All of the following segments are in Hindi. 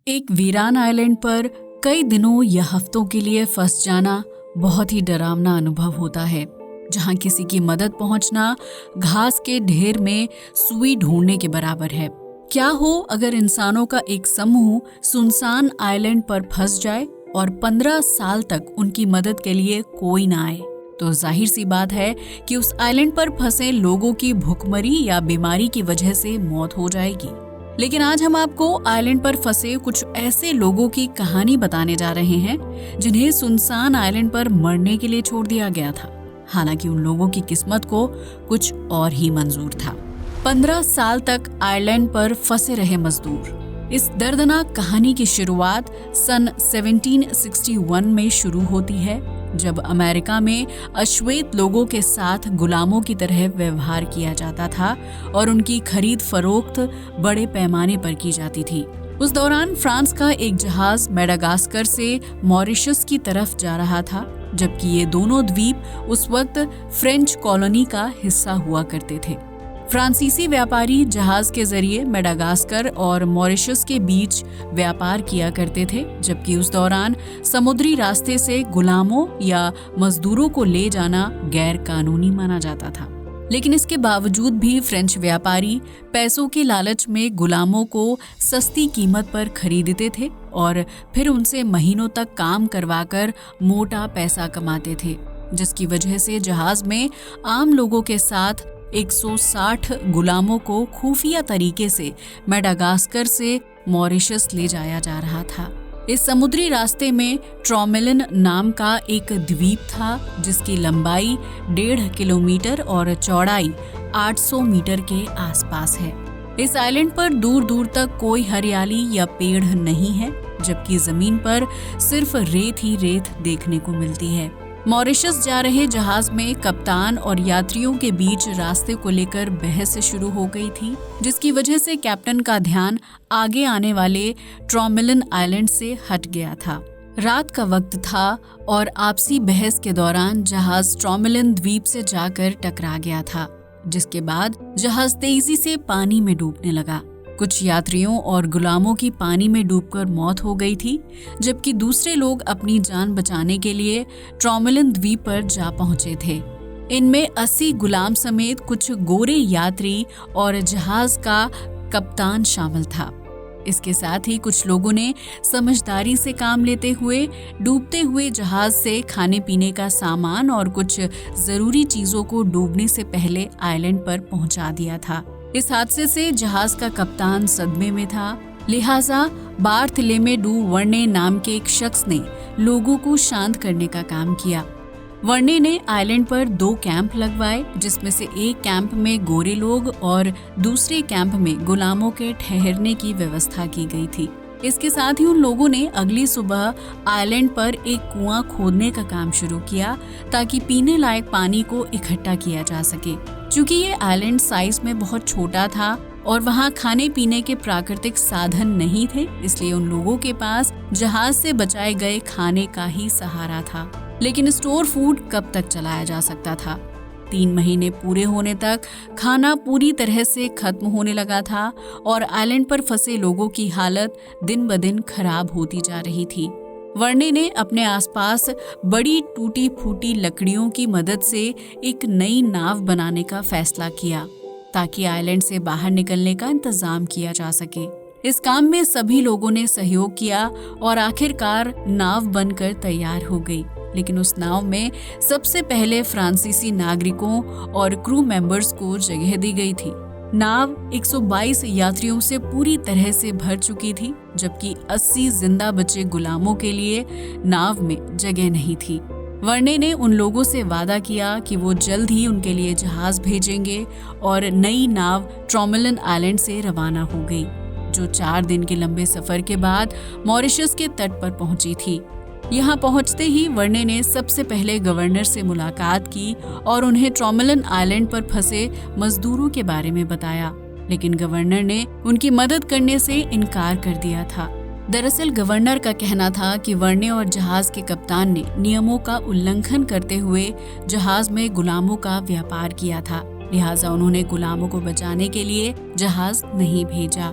एक वीरान आइलैंड पर कई दिनों या हफ्तों के लिए फंस जाना बहुत ही डरावना अनुभव होता है, जहां किसी की मदद पहुंचना घास के ढेर में सुई ढूंढने के बराबर है। क्या हो अगर इंसानों का एक समूह सुनसान आइलैंड पर फंस जाए और 15 साल तक उनकी मदद के लिए कोई ना आए? तो जाहिर सी बात है कि उस आइलैंड पर फंसे लोगों की भुखमरी या बीमारी की वजह से मौत हो जाएगी। लेकिन आज हम आपको आइलैंड पर फंसे कुछ ऐसे लोगों की कहानी बताने जा रहे हैं जिन्हें सुनसान आइलैंड पर मरने के लिए छोड़ दिया गया था। हालांकि उन लोगों की किस्मत को कुछ और ही मंजूर था। 15 साल तक आइलैंड पर फंसे रहे मजदूर। इस दर्दनाक कहानी की शुरुआत सन 1761 में शुरू होती है, जब अमेरिका में अश्वेत लोगों के साथ गुलामों की तरह व्यवहार किया जाता था और उनकी खरीद फरोख्त बड़े पैमाने पर की जाती थी। उस दौरान फ्रांस का एक जहाज मेडागास्कर से मॉरिशस की तरफ जा रहा था, जबकि ये दोनों द्वीप उस वक्त फ्रेंच कॉलोनी का हिस्सा हुआ करते थे। फ्रांसीसी व्यापारी जहाज के जरिए मेडागास्कर और मॉरिशस के बीच व्यापार किया करते थे, जबकि उस दौरान समुद्री रास्ते से गुलामों या मजदूरों को ले जाना गैर कानूनी माना जाता था। लेकिन इसके बावजूद भी फ्रेंच व्यापारी पैसों के लालच में गुलामों को सस्ती कीमत पर खरीदते थे और फिर उनसे महीनों तक काम करवाकर मोटा पैसा कमाते थे, जिसकी वजह से जहाज में आम लोगों के साथ 160 गुलामों को खुफिया तरीके से मेडागास्कर से मॉरिशस ले जाया जा रहा था। इस समुद्री रास्ते में ट्रॉमेलिन नाम का एक द्वीप था, जिसकी लंबाई 1.5 किलोमीटर और चौड़ाई 800 मीटर के आसपास है। इस आइलैंड पर दूर दूर तक कोई हरियाली या पेड़ नहीं है, जबकि जमीन पर सिर्फ रेत ही रेत देखने को मिलती है। मॉरिशस जा रहे जहाज में कप्तान और यात्रियों के बीच रास्ते को लेकर बहस शुरू हो गई थी, जिसकी वजह से कैप्टन का ध्यान आगे आने वाले ट्रॉमेलिन आइलैंड से हट गया था। रात का वक्त था और आपसी बहस के दौरान जहाज ट्रॉमेलिन द्वीप से जाकर टकरा गया था, जिसके बाद जहाज तेजी से पानी में डूबने लगा। कुछ यात्रियों और गुलामों की पानी में डूबकर मौत हो गई थी, जबकि दूसरे लोग अपनी जान बचाने के लिए ट्रॉमेलिन द्वीप पर जा पहुंचे थे। इनमें 80 गुलाम समेत कुछ गोरे यात्री और जहाज का कप्तान शामिल था। इसके साथ ही कुछ लोगों ने समझदारी से काम लेते हुए डूबते हुए जहाज से खाने पीने का सामान और कुछ जरूरी चीजों को डूबने से पहले आइलैंड पर पहुंचा दिया था। इस हादसे से जहाज का कप्तान सदमे में था, लिहाजा बार्थलेमेडू वर्ने नाम के एक शख्स ने लोगों को शांत करने का काम किया। वर्ने ने आइलैंड पर 2 कैंप लगवाए, जिसमें से एक कैंप में गोरे लोग और दूसरे कैंप में गुलामों के ठहरने की व्यवस्था की गई थी। इसके साथ ही उन लोगों ने अगली सुबह आइलैंड पर एक कुआं खोदने का काम शुरू किया, ताकि पीने लायक पानी को इकट्ठा किया जा सके। चूंकि ये आइलैंड साइज में बहुत छोटा था और वहाँ खाने पीने के प्राकृतिक साधन नहीं थे, इसलिए उन लोगों के पास जहाज से बचाए गए खाने का ही सहारा था। लेकिन स्टोर फूड कब तक चलाया जा सकता था? 3 महीने पूरे होने तक खाना पूरी तरह से खत्म होने लगा था और आइलैंड पर फंसे लोगों की हालत दिन ब दिन खराब होती जा रही थी। वर्ने ने अपने आसपास बड़ी टूटी फूटी लकड़ियों की मदद से एक नई नाव बनाने का फैसला किया, ताकि आइलैंड से बाहर निकलने का इंतजाम किया जा सके। इस काम में सभी लोगों ने सहयोग किया और आखिरकार नाव बनकर तैयार हो गई। लेकिन उस नाव में सबसे पहले फ्रांसीसी नागरिकों और क्रू मेंबर्स को जगह दी गई थी। नाव 122 यात्रियों से पूरी तरह से भर चुकी थी, जबकि 80 जिंदा बचे गुलामों के लिए नाव में जगह नहीं थी। वर्ने ने उन लोगों से वादा किया कि वो जल्द ही उनके लिए जहाज भेजेंगे और नई नाव ट्रॉमेलिन आइलैंड से रवाना हो गई, जो 4 दिन के लंबे सफर के बाद मॉरिशस के तट पर पहुंची थी। यहाँ पहुंचते ही वर्ने ने सबसे पहले गवर्नर से मुलाकात की और उन्हें ट्रॉमेलिन आइलैंड पर फंसे मजदूरों के बारे में बताया, लेकिन गवर्नर ने उनकी मदद करने से इनकार कर दिया था। दरअसल गवर्नर का कहना था कि वर्ने और जहाज के कप्तान ने नियमों का उल्लंघन करते हुए जहाज में गुलामों का व्यापार किया था, लिहाजा उन्होंने गुलामों को बचाने के लिए जहाज नहीं भेजा।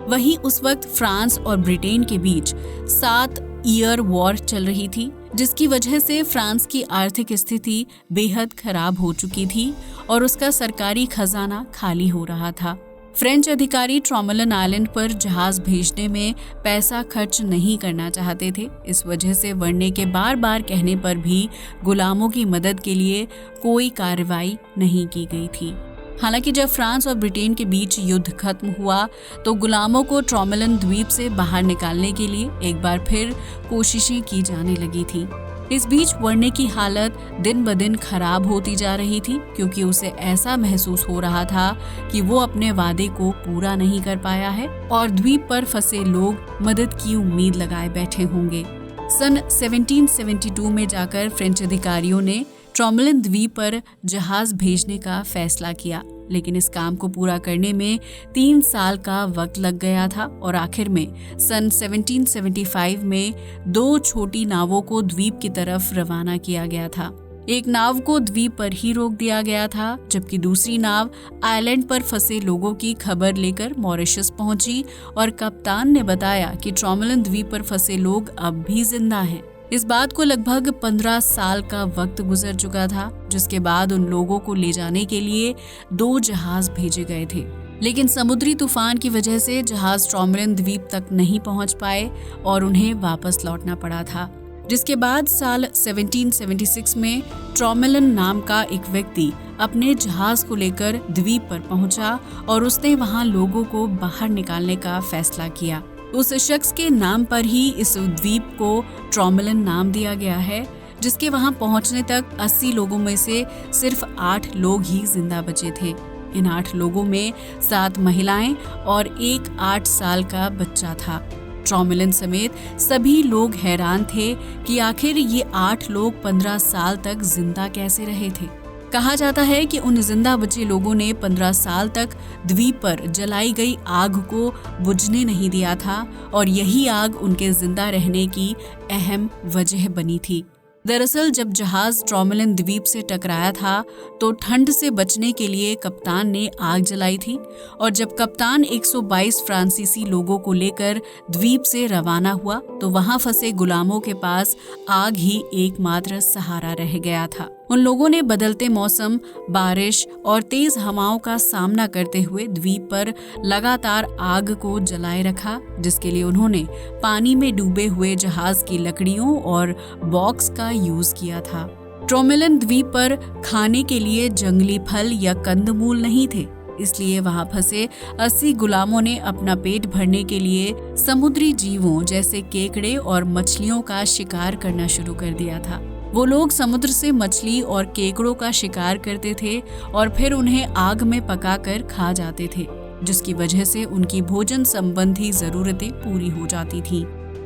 वहीं उस वक्त फ्रांस और ब्रिटेन के बीच 7 ईयर वॉर चल रही थी, जिसकी वजह से फ्रांस की आर्थिक स्थिति बेहद खराब हो चुकी थी और उसका सरकारी खजाना खाली हो रहा था। फ्रेंच अधिकारी ट्रोमेलन आइलैंड पर जहाज भेजने में पैसा खर्च नहीं करना चाहते थे। इस वजह से वर्ने के बार बार कहने पर भी गुलामों की मदद के लिए कोई कार्रवाई नहीं की गई थी। हालांकि जब फ्रांस और ब्रिटेन के बीच युद्ध खत्म हुआ तो गुलामों को ट्रोमेलन द्वीप से बाहर निकालने के लिए एक बार फिर कोशिशें की जाने लगी थी। इस बीच वर्ने की हालत दिन ब दिन खराब होती जा रही थी, क्योंकि उसे ऐसा महसूस हो रहा था कि वो अपने वादे को पूरा नहीं कर पाया है और द्वीप पर फंसे लोग मदद की उम्मीद लगाए बैठे होंगे। सन 1772 में जाकर फ्रेंच अधिकारियों ने ट्रोमेलन द्वीप पर जहाज भेजने का फैसला किया, लेकिन इस काम को पूरा करने में 3 साल का वक्त लग गया था और आखिर में सन 1775 में 2 छोटी नावों को द्वीप की तरफ रवाना किया गया था। एक नाव को द्वीप पर ही रोक दिया गया था, जबकि दूसरी नाव आइलैंड पर फंसे लोगों की खबर लेकर मॉरिशस पहुंची और कप्तान ने बताया कि ट्रोमेलन द्वीप पर फंसे लोग अब भी जिंदा हैं। इस बात को लगभग 15 साल का वक्त गुजर चुका था, जिसके बाद उन लोगों को ले जाने के लिए 2 जहाज भेजे गए थे, लेकिन समुद्री तूफान की वजह से जहाज ट्रोमेलन द्वीप तक नहीं पहुंच पाए और उन्हें वापस लौटना पड़ा था। जिसके बाद साल 1776 में ट्रोमेलन नाम का एक व्यक्ति अपने जहाज को लेकर द्वीप पर पहुंचा और उसने वहां लोगों को बाहर निकालने का फैसला किया। उस शख्स के नाम पर ही इस द्वीप को ट्रोमेलन नाम दिया गया है, जिसके वहां पहुंचने तक 80 लोगों में से सिर्फ 8 लोग ही जिंदा बचे थे। इन 8 लोगों में 7 महिलाएं और एक 8 साल का बच्चा था। ट्रोमेलन समेत सभी लोग हैरान थे कि आखिर ये 8 लोग 15 साल तक जिंदा कैसे रहे थे। कहा जाता है कि उन जिंदा बचे लोगों ने 15 साल तक द्वीप पर जलाई गई आग को बुझने नहीं दिया था और यही आग उनके जिंदा रहने की अहम वजह बनी थी। दरअसल जब जहाज ट्रोमेलन द्वीप से टकराया था तो ठंड से बचने के लिए कप्तान ने आग जलाई थी और जब कप्तान 122 फ्रांसीसी लोगों को लेकर द्वीप से रवाना हुआ तो वहां फंसे गुलामों के पास आग ही एकमात्र सहारा रह गया था। उन लोगों ने बदलते मौसम, बारिश और तेज हवाओं का सामना करते हुए द्वीप पर लगातार आग को जलाए रखा, जिसके लिए उन्होंने पानी में डूबे हुए जहाज की लकड़ियों और बॉक्स का यूज किया था। ट्रोमेलन द्वीप पर खाने के लिए जंगली फल या कंदमूल नहीं थे, इसलिए वहां फंसे 80 गुलामों ने अपना पेट भरने के लिए समुद्री जीवों जैसे केकड़े और मछलियों का शिकार करना शुरू कर दिया था। वो लोग समुद्र से मछली और केकड़ों का शिकार करते थे और फिर उन्हें आग में पकाकर खा जाते थे, जिसकी वजह से उनकी भोजन संबंधी जरूरतें पूरी हो जाती थीं।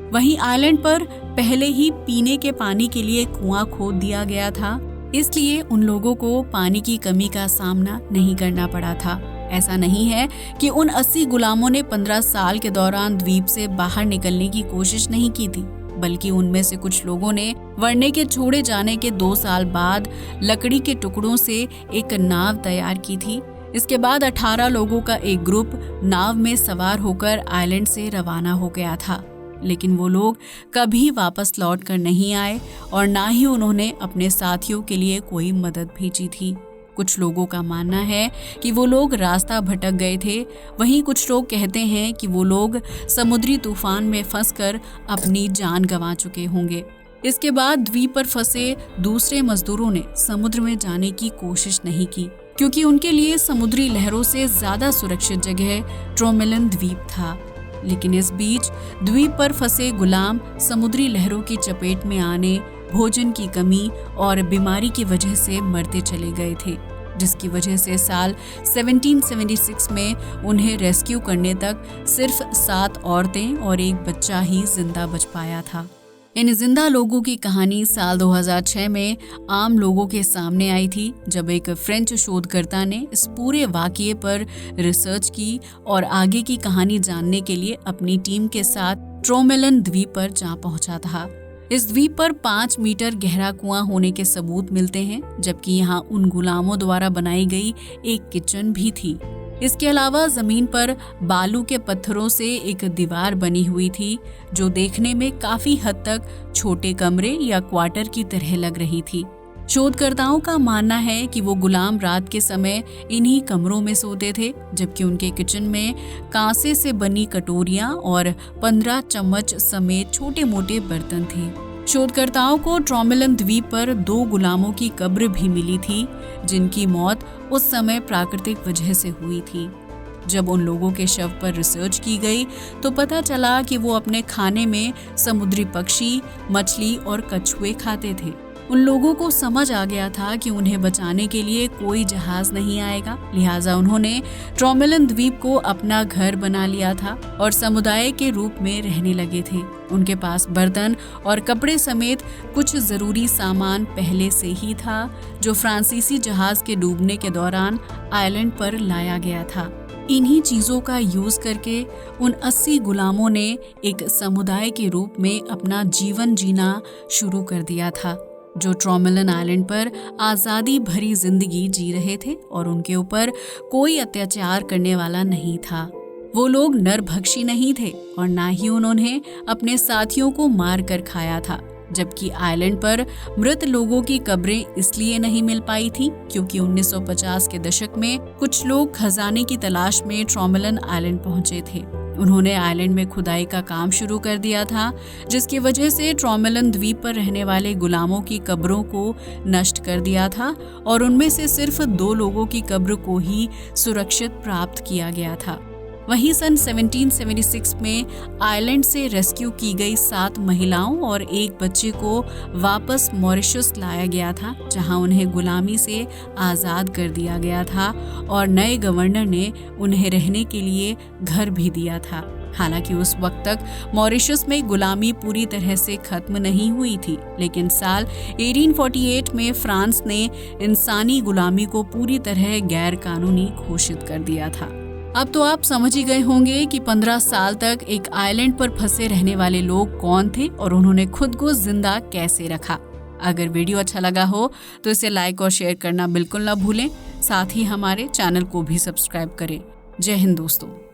वहीं आइलैंड पर पहले ही पीने के पानी के लिए कुआं खोद दिया गया था, इसलिए उन लोगों को पानी की कमी का सामना नहीं करना पड़ा था। ऐसा नहीं है कि उन 80 गुलामों ने 15 साल के दौरान द्वीप से बाहर निकलने की कोशिश नहीं की थी, बल्कि उनमें से कुछ लोगों ने वर्ने के छोड़े जाने के 2 साल बाद लकड़ी के टुकड़ों से एक नाव तैयार की थी। इसके बाद 18 लोगों का एक ग्रुप नाव में सवार होकर आइलैंड से रवाना हो गया था, लेकिन वो लोग कभी वापस लौट कर नहीं आए और ना ही उन्होंने अपने साथियों के लिए कोई मदद भेजी थी। कुछ लोगों का मानना है कि वो लोग रास्ता भटक गए थे, वहीं कुछ लोग कहते हैं कि वो लोग समुद्री तूफान में फंसकर अपनी जान गंवा चुके होंगे। इसके बाद द्वीप पर फंसे दूसरे मजदूरों ने समुद्र में जाने की कोशिश नहीं की, क्योंकि उनके लिए समुद्री लहरों से ज्यादा सुरक्षित जगह ट्रोमेलन द्वीप था। लेकिन इस बीच द्वीप पर फंसे गुलाम समुद्री लहरों की चपेट में आने, भोजन की कमी और बीमारी की वजह से मरते चले गए थे, जिसकी वजह से साल 1776 में उन्हें रेस्क्यू करने तक सिर्फ 7 औरतें और एक बच्चा ही जिंदा बच पाया था। इन जिंदा लोगों की कहानी साल 2006 में आम लोगों के सामने आई थी, जब एक फ्रेंच शोधकर्ता ने इस पूरे वाकये पर रिसर्च की और आगे की कहानी जानने के लिए अपनी टीम के साथ ट्रोमेलन द्वीप पर जा पहुंचा था। इस द्वीप पर 5 मीटर गहरा कुआं होने के सबूत मिलते हैं, जबकि यहाँ उन गुलामों द्वारा बनाई गई एक किचन भी थी। इसके अलावा जमीन पर बालू के पत्थरों से एक दीवार बनी हुई थी जो देखने में काफी हद तक छोटे कमरे या क्वार्टर की तरह लग रही थी। शोधकर्ताओं का मानना है कि वो गुलाम रात के समय इन्हीं कमरों में सोते थे, जबकि उनके किचन में कांसे से बनी कटोरियां और 15 चम्मच समेत छोटे मोटे बर्तन थे। शोधकर्ताओं को ट्रॉमेलन द्वीप पर 2 गुलामों की कब्र भी मिली थी जिनकी मौत उस समय प्राकृतिक वजह से हुई थी। जब उन लोगों के शव पर रिसर्च की गई तो पता चला कि वो अपने खाने में समुद्री पक्षी, मछली और कछुए खाते थे। उन लोगों को समझ आ गया था कि उन्हें बचाने के लिए कोई जहाज नहीं आएगा, लिहाजा उन्होंने ट्रॉमेलन द्वीप को अपना घर बना लिया था और समुदाय के रूप में रहने लगे थे। उनके पास बर्तन और कपड़े समेत कुछ जरूरी सामान पहले से ही था जो फ्रांसीसी जहाज के डूबने के दौरान आइलैंड पर लाया गया था। इन्हीं चीजों का यूज करके उन 80 गुलामों ने एक समुदाय के रूप में अपना जीवन जीना शुरू कर दिया था, जो ट्रॉमेलन आइलैंड पर आज़ादी भरी जिंदगी जी रहे थे और उनके ऊपर कोई अत्याचार करने वाला नहीं था। वो लोग नरभक्षी नहीं थे और ना ही उन्होंने अपने साथियों को मार कर खाया था। जबकि आइलैंड पर मृत लोगों की कब्रें इसलिए नहीं मिल पाई थी क्योंकि 1950 के दशक में कुछ लोग खजाने की तलाश में ट्रॉमेलन आइलैंड पहुंचे थे। उन्होंने आइलैंड में खुदाई का काम शुरू कर दिया था, जिसकी वजह से ट्रॉमेलन द्वीप पर रहने वाले गुलामों की कब्रों को नष्ट कर दिया था और उनमें से सिर्फ 2 लोगों की कब्र को ही सुरक्षित प्राप्त किया गया था। वहीं सन 1776 में आइलैंड से रेस्क्यू की गई 7 महिलाओं और 1 बच्चे को वापस मॉरिशस लाया गया था, जहां उन्हें गुलामी से आज़ाद कर दिया गया था और नए गवर्नर ने उन्हें रहने के लिए घर भी दिया था। हालांकि उस वक्त तक मॉरिशस में गुलामी पूरी तरह से खत्म नहीं हुई थी, लेकिन साल 1848 में फ्रांस ने इंसानी गुलामी को पूरी तरह गैर कानूनी घोषित कर दिया था। अब तो आप समझ ही गए होंगे कि 15 साल तक एक आइलैंड पर फंसे रहने वाले लोग कौन थे और उन्होंने खुद को जिंदा कैसे रखा। अगर वीडियो अच्छा लगा हो तो इसे लाइक और शेयर करना बिल्कुल ना भूलें। साथ ही हमारे चैनल को भी सब्सक्राइब करें। जय हिंद दोस्तों।